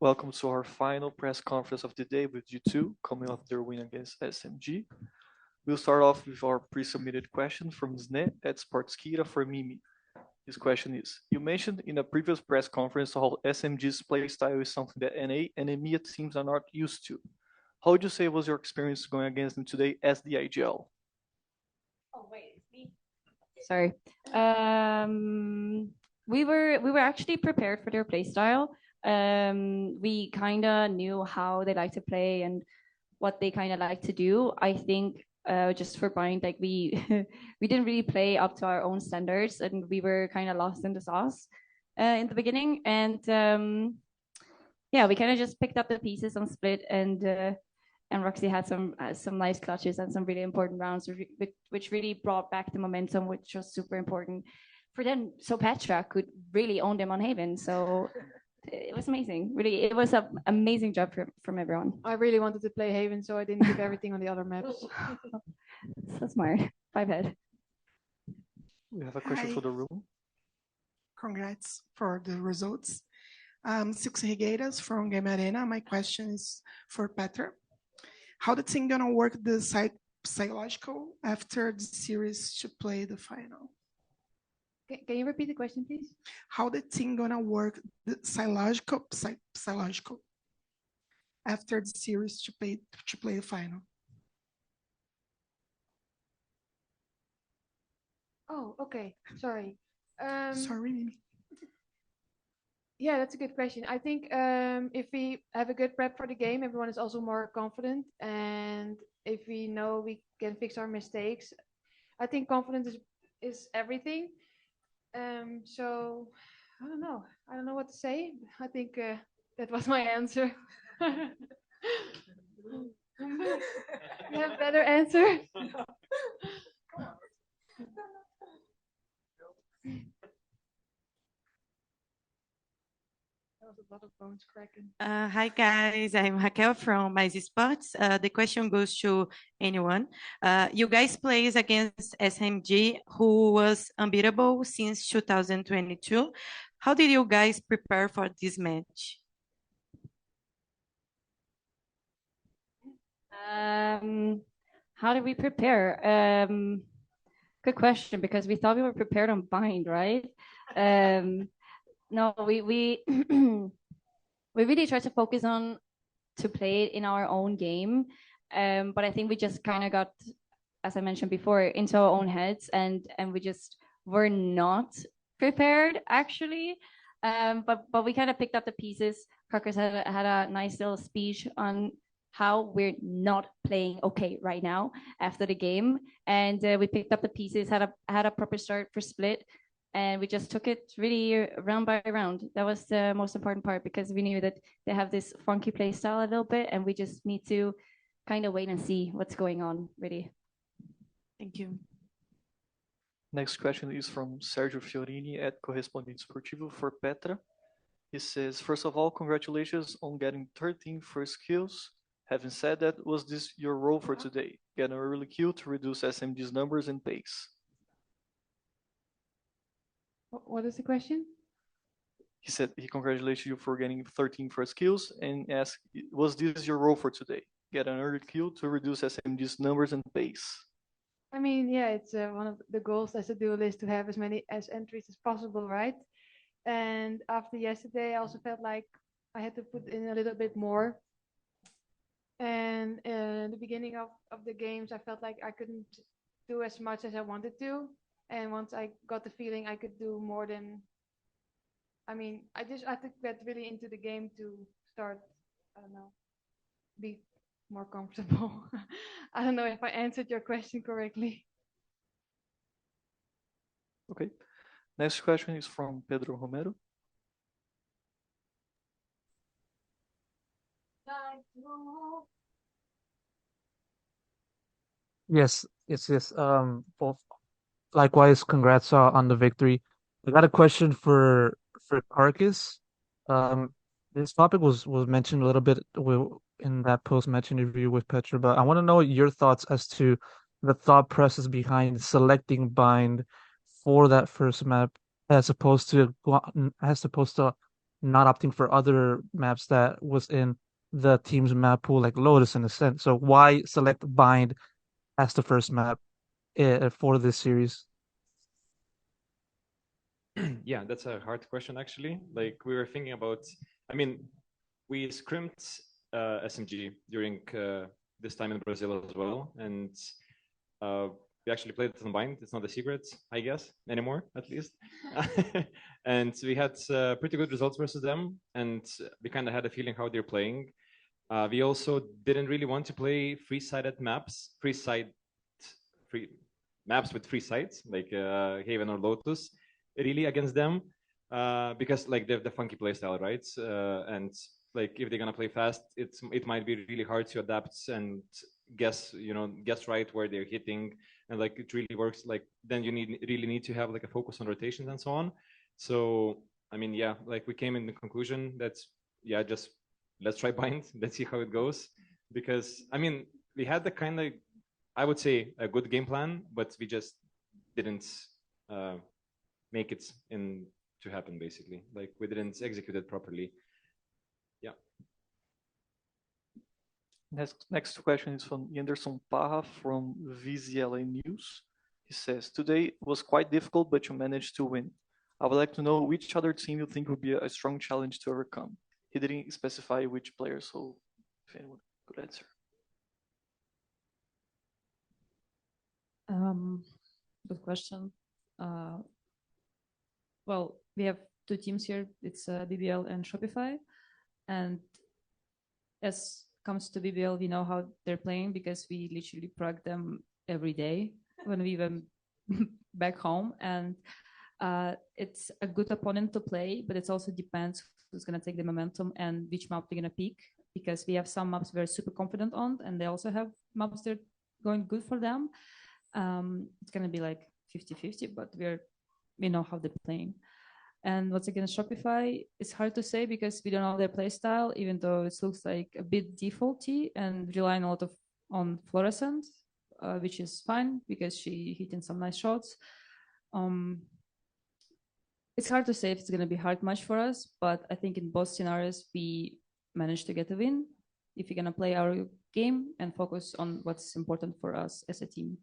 Welcome to our final press conference of the day with G2, coming off their win against SMG. We'll start off with our pre-submitted question from Zne at Sportskira for Mimi. His question is, you mentioned in a previous press conference how SMG's playstyle is something that NA and EMEA teams are not used to. How would you say was your experience going against them today as the IGL? Oh, wait, it's me. Sorry. We were actually prepared for their playstyle. We kind of knew how they like to play and what they kind of like to do. I think just for Bind, like we we didn't really play up to our own standards, and we were kind of lost in the sauce in the beginning. And yeah, we kind of just picked up the pieces on split, and Roxy had some nice clutches and some really important rounds, which really brought back the momentum, which was super important for them. So Petra could really own them on Haven. So it was amazing. Really, it was an amazing job from everyone. I really wanted to play Haven, so I didn't give everything on the other maps. So smart. 5-head. We have a question for the room. Congrats for the results. Six Regueiras from Game Arena. My question is for Petra. How the team gonna work the psychological after the series to play the final? Can you repeat the question, please? How the team gonna work the psychological after the series to play the final? Oh, okay. Sorry. Sorry, Mimi. Yeah, that's a good question. I think if we have a good prep for the game, everyone is also more confident. And if we know we can fix our mistakes, I think confidence is everything. So I don't know. I don't know what to say. I think that was my answer. You have a better answer? A lot of bones cracking. Hi guys, I'm Raquel from Mais Sports. The question goes to anyone. You guys plays against SMG, who was unbeatable since 2022. How did you guys prepare for this match? How did we prepare? Good question, because we thought we were prepared on Bind, right? No, we we really tried to focus on to play it in our own game, but I think we just kind of got, as I mentioned before, into our own heads, and we just were not prepared actually. But we kind of picked up the pieces. Carcass had a nice little speech on how we're not playing okay right now after the game, and we picked up the pieces, had a proper start for split. And we just took it really round by round. That was the most important part, because we knew that they have this funky play style a little bit, and we just need to kind of wait and see what's going on, really. Thank you. Next question is from Sergio Fiorini at Correspondente Esportivo for Petra. He says, first of all, congratulations on getting 13 first kills. Having said that, was this your role for today? Get an early kill to reduce SMG's numbers and pace. What is the question? He said he congratulated you for getting 13 first kills and asked, was this your role for today? Get an early kill to reduce SMG's numbers and pace. I mean, yeah, it's one of the goals as a duelist to have as many entries as possible, right? And after yesterday, I also felt like I had to put in a little bit more. And in the beginning of the games, I felt like I couldn't do as much as I wanted to. And once I got the feeling I could do more than, I mean, I had to get really into the game to start, I don't know, be more comfortable. I don't know if I answered your question correctly. Okay. Next question is from Pedro Romero. Yes. Both. Likewise, congrats on the victory. I got a question for Carcass. This topic was mentioned a little bit in that post-match interview with Petra, but I want to know your thoughts as to the thought process behind selecting Bind for that first map, as opposed to not opting for other maps that was in the team's map pool, like Lotus in a sense. So why select Bind as the first map for this series? Yeah, that's a hard question actually. Like we were thinking about, I mean, we scrimped SMG during this time in Brazil as well, and we actually played it combined. It's not a secret, I guess, anymore, at least. And we had pretty good results versus them, and we kind of had a feeling how they're playing. We also didn't really want to play free-sided maps, free maps with free sides, like Haven or Lotus, really against them, because like they have the funky playstyle, right? And like if they're gonna play fast, it might be really hard to adapt and guess right where they're hitting, and like it really works. Like then you really need to have like a focus on rotations and so on. So I mean, yeah, like we came in the conclusion that just let's try Bind, let's see how it goes, because I mean we had the kind of, I would say, a good game plan, but we just didn't make it to happen, basically. Like we didn't execute it properly. Yeah. Next question is from Anderson Parra from VZLA News. He says, today was quite difficult, but you managed to win. I would like to know which other team you think would be a strong challenge to overcome. He didn't specify which player, so if anyone could answer. Good question. Well, we have two teams here. It's BBL and Shopify. And as comes to BBL, we know how they're playing because we literally prog them every day when we went back home. And it's a good opponent to play, but it also depends who's going to take the momentum and which map they're going to pick, because we have some maps we're super confident on, and they also have maps that are going good for them. It's going to be like 50-50, but we know how they're playing. And what's against Shopify, it's hard to say because we don't know their play style, even though it looks like a bit defaulty and relying a lot on fluorescent, which is fine because she hitting some nice shots. It's hard to say if it's going to be hard match for us, but I think in both scenarios we managed to get a win if we're going to play our game and focus on what's important for us as a team.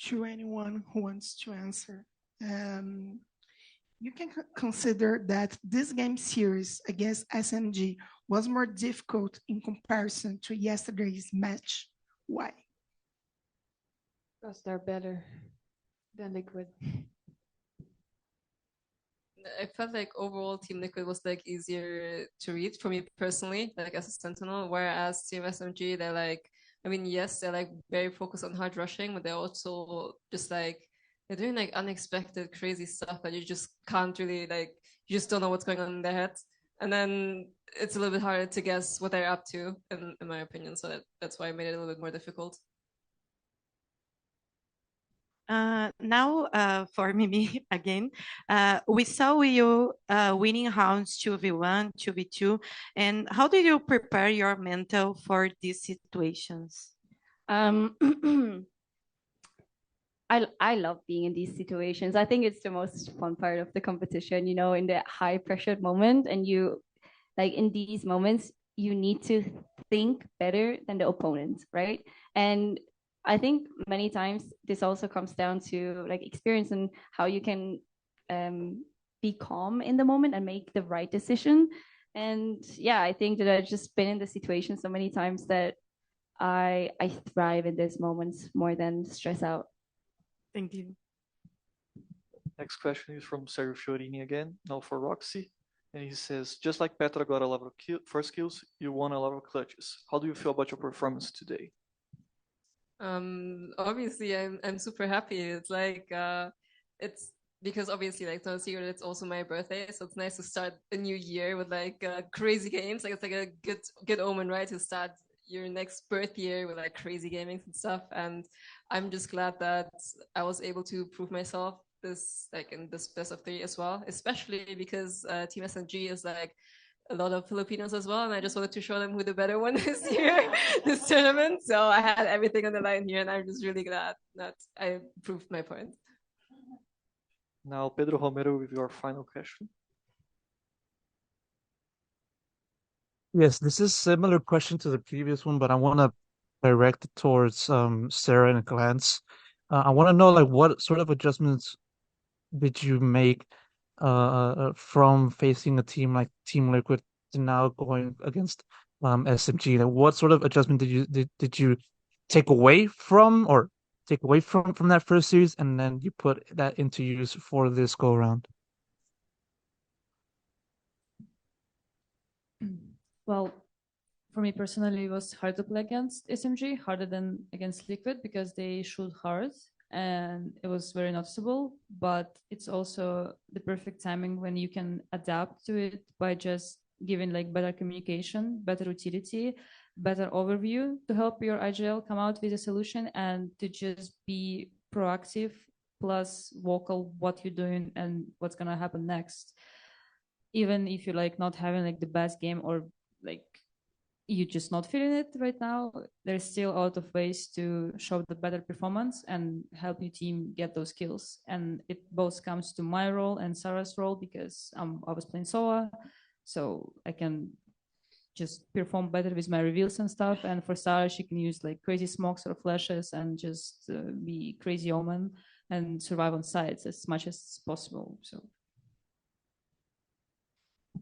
To anyone who wants to answer, you can consider that this game series against SMG was more difficult in comparison to yesterday's match. Why? Because they're better than Liquid. I felt like overall Team Liquid was like easier to read for me personally, like as a sentinel, whereas Team SMG, they're like, I mean, yes, they're like very focused on hard rushing, but they're also just like, they're doing like unexpected crazy stuff that you just can't really like, you just don't know what's going on in their heads. And then it's a little bit harder to guess what they're up to, in my opinion. So that's why I made it a little bit more difficult. Now for Mimi again, we saw you winning rounds 2v1, 2v2, and how did you prepare your mental for these situations? I love being in these situations. I think it's the most fun part of the competition, you know, in the high pressured moment. And you, like in these moments, you need to think better than the opponent, right? And I think many times this also comes down to like experience and how you can be calm in the moment and make the right decision. And yeah, I think that I've just been in the situation so many times that I thrive in these moments more than stress out. Thank you. Next question is from Sergio Fiorini again, now for Roxy. And he says, just like Petra got a lot of first kills, you won a lot of clutches. How do you feel about your performance today? Obviously I'm super happy. It's like it's because obviously like no secret, it's also my birthday, so it's nice to start a new year with like crazy games. Like it's like a good omen, right, to start your next birth year with like crazy gaming and stuff. And I'm just glad that I was able to prove myself in this best of 3 as well, especially because Team SMG is like a lot of Filipinos as well, and I just wanted to show them who the better one is here this tournament. So I had everything on the line here, and I'm just really glad that I proved my point. Now, Pedro Romero with your final question. Yes, this is similar question to the previous one, but I want to direct it towards Sarah and Glance. I want to know like what sort of adjustments did you make from facing a team like Team Liquid to now going against SMG? Like, what sort of adjustment did you take away from that first series, and then you put that into use for this go around? Well, for me personally, it was hard to play against SMG, harder than against Liquid because they shoot hard and it was very noticeable. But it's also the perfect timing when you can adapt to it by just giving like better communication, better utility, better overview to help your IGL come out with a solution and to just be proactive plus vocal what you're doing and what's gonna happen next. Even if you're like not having like the best game or like you're just not feeling it right now, there's still a lot of ways to show the better performance and help your team get those kills. And it both comes to my role and Sarah's role because I was playing Soa, so I can just perform better with my reveals and stuff. And for Sarah, she can use like crazy smokes or flashes and just be crazy omen and survive on sides as much as possible. So.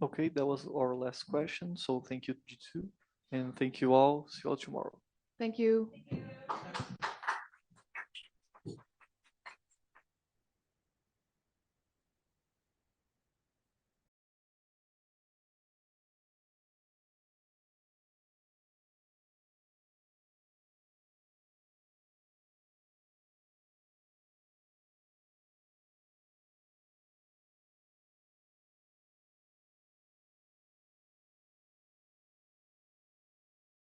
Okay, that was our last question. So thank you, G2. And thank you all. See you all tomorrow. Thank you.